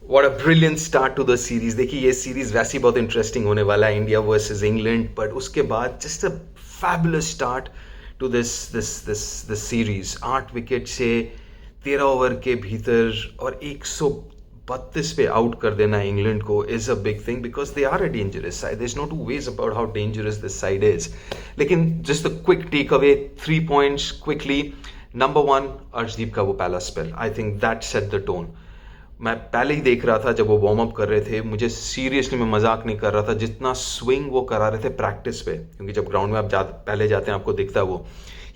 What a brilliant start to the series. देखिए ये series वैसे ही बहुत इंटरेस्टिंग होने वाला है, इंडिया वर्सेस इंग्लैंड, बट उसके बाद just a fabulous start to this series. 8 wicket से 13 ओवर के भीतर और 132 पे आउट कर देना इंग्लैंड को is a big thing, because they are a dangerous side. There is no two ways about how dangerous this side is. लेकिन just a quick takeaway, 3 points quickly. Number 1, Arshdeep का वो पहला spell, I think that set the tone. मैं पहले ही देख रहा था जब वो वार्म अप कर रहे थे, मुझे सीरियसली, मैं मजाक नहीं कर रहा था, जितना स्विंग वो करा रहे थे प्रैक्टिस पे, क्योंकि जब ग्राउंड में आप पहले जाते हैं आपको दिखता है वो,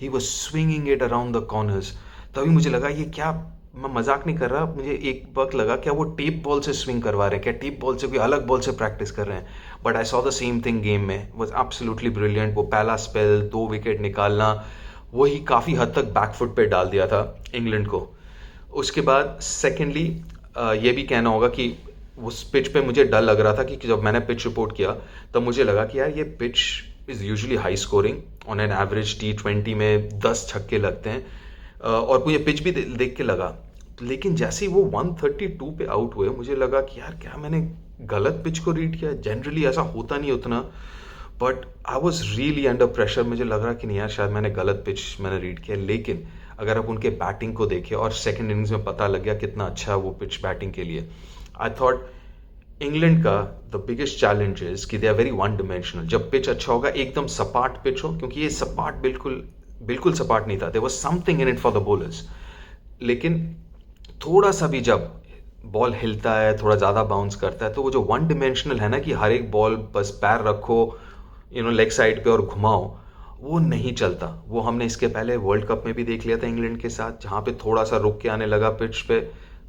he was swinging it around the corners. तभी मुझे लगा ये क्या, मैं मजाक नहीं कर रहा, मुझे एक वक्त लगा क्या वो टेप बॉल से स्विंग करवा रहे हैं, क्या टेप बॉल से कोई अलग बॉल से प्रैक्टिस कर रहे हैं। But I saw the same thing game में, वाज एब्सोल्युटली ब्रिलियंट। वो पहला स्पेल, 2 विकेट निकालना, वही काफ़ी हद तक बैकफुट पे डाल दिया था इंग्लैंड को। उसके बाद सेकेंडली ये भी कहना होगा कि उस पिच पे मुझे डर लग रहा था कि जब मैंने पिच रिपोर्ट किया तब मुझे लगा कि यार ये pitch is usually high scoring, on an average T20 में 10 छक्के लगते हैं, और मुझे पिच भी देख के लगा। लेकिन जैसे ही वो 132 पे आउट हुए, मुझे लगा कि यार क्या मैंने गलत पिच को रीड किया। जनरली ऐसा होता नहीं उतना, but I was really under pressure. मुझे लग रहा कि नहीं यार, शायद मैंने गलत पिच मैंने रीड किया। लेकिन अगर आप उनके बैटिंग को देखें, और सेकंड इनिंग्स में पता लग गया कितना अच्छा है वो पिच बैटिंग के लिए। आई थॉट इंग्लैंड का द बिगेस्ट चैलेंज इज कि they are very one dimensional. जब पिच अच्छा होगा, एकदम सपाट पिच हो, क्योंकि ये सपाट बिल्कुल बिल्कुल सपाट नहीं था, there was something in it for the bowlers. लेकिन थोड़ा सा भी जब बॉल हिलता है, थोड़ा ज़्यादा बाउंस करता है, तो वो जो वन डिमेंशनल है ना, कि हर एक बॉल बस पैर रखो लेग साइड पे और घुमाओ, वो नहीं चलता। वो हमने इसके पहले वर्ल्ड कप में भी देख लिया था इंग्लैंड के साथ, जहाँ पे थोड़ा सा रुक के आने लगा पिच पे,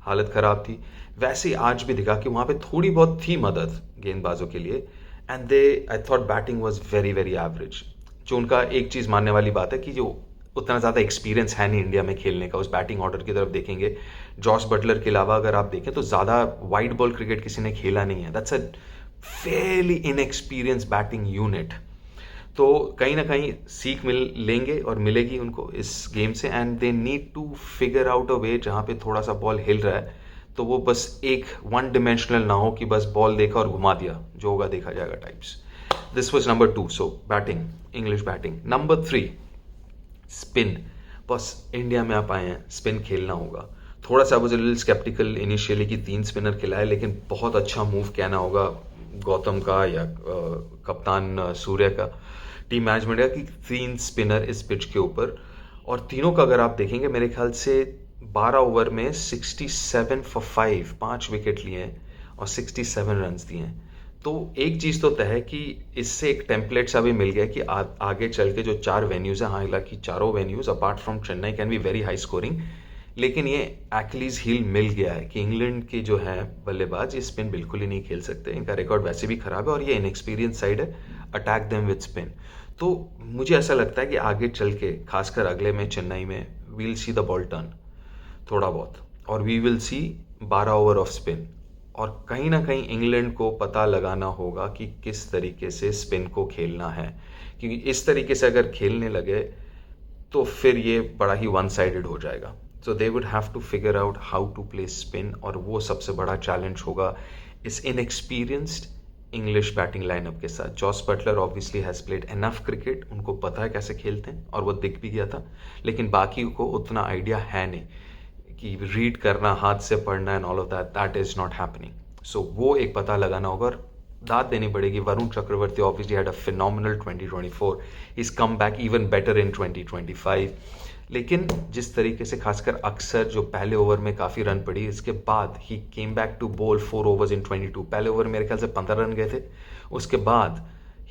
हालत ख़राब थी। वैसे ही आज भी दिखा कि वहाँ पे थोड़ी बहुत थी मदद गेंदबाजों के लिए, and they, I thought batting was very very average. जो उनका एक चीज़ मानने वाली बात है कि जो उतना ज़्यादा एक्सपीरियंस है नहीं इंडिया में खेलने का, उस बैटिंग ऑर्डर की तरफ देखेंगे, जॉस बटलर के अलावा अगर आप देखें तो ज़्यादा वाइड बॉल क्रिकेट किसी ने खेला नहीं है। That's a fairly inexperience batting unit. तो कहीं ना कहीं सीख लेंगे और मिलेगी उनको इस गेम से, and they need to figure out a way जहाँ पे थोड़ा सा बॉल हिल रहा है तो वो बस एक वन डिमेंशनल ना हो कि बस बॉल देखा और घुमा दिया, जो होगा देखा जाएगा types. This was number 2, so batting, English batting. Number 3, spin. बस इंडिया में आप आए हैं, स्पिन खेलना होगा। थोड़ा सा वाज लिटिल स्केप्टिकल इनिशियली कि 3 स्पिनर खिलाए, लेकिन बहुत अच्छा मूव कहना होगा गौतम का या कप्तान सूर्य का, टीम मैनेजमेंट का, कि 3 स्पिनर इस पिच के ऊपर। और तीनों का अगर आप देखेंगे, मेरे ख्याल से 12 ओवर में 67 फॉर 5, 5 विकेट लिए हैं और 67 रन दिए हैं। तो एक चीज़ तो तय है कि इससे एक टेम्पलेट सा भी मिल गया कि आगे चल के जो 4 वेन्यूज़ हैं, हालांकि चारों venues apart from Chennai can be very high scoring, लेकिन ये एक्लीज हील मिल गया है कि इंग्लैंड के जो है बल्लेबाज ये स्पिन बिल्कुल ही नहीं खेल सकते। इनका रिकॉर्ड वैसे भी खराब है और ये इनएक्सपीरियंस साइड है, अटैक देम विद स्पिन। तो मुझे ऐसा लगता है कि आगे चल के, खासकर अगले में चेन्नई में, we'll see the ball turn थोड़ा बहुत, और we will see 12 over of spin. और कहीं ना कहीं इंग्लैंड को पता लगाना होगा कि किस तरीके से स्पिन को खेलना है, क्योंकि इस तरीके से अगर खेलने लगे तो फिर ये बड़ा ही वन साइडेड हो जाएगा। So they would have to figure out how to play spin, और वो सबसे बड़ा चैलेंज होगा इस इनएक्सपीरियंस्ड इंग्लिश बैटिंग लाइनअप के साथ। Jos Buttler obviously has played enough cricket, उनको पता है कैसे खेलते हैं और वो दिख भी गया था, लेकिन बाकी को उतना आइडिया है नहीं कि रीड करना, हाथ से पढ़ना and all of that, that is not happening. So वो एक पता लगाना होगा और दाद देनी पड़ेगी। Varun Chakravarthy obviously had a phenomenal 2024, is come back even better in 2025। लेकिन जिस तरीके से खासकर अक्सर जो पहले ओवर में काफ़ी रन पड़ी, इसके बाद ही केम बैक टू बोल 4 overs in 22। पहले ओवर मेरे ख्याल से 15 रन गए थे, उसके बाद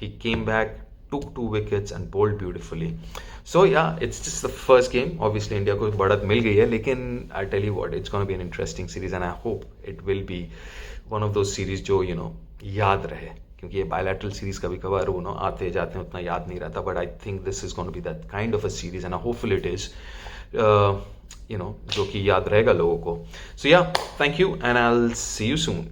ही came back, took 2 wickets and bowled beautifully. So yeah, it's just the first game. Obviously India को बढ़त मिल गई है, लेकिन I tell you what, it's gonna be an interesting series and I hope it will be one of those series जो याद रहे, क्योंकि ये bilateral series कभी कभार आते जाते हैं उतना याद नहीं रहता, but I think this is going to be that kind of a series and hopefully it is जो कि याद रहेगा लोगों को. So yeah, thank you and I'll see you soon.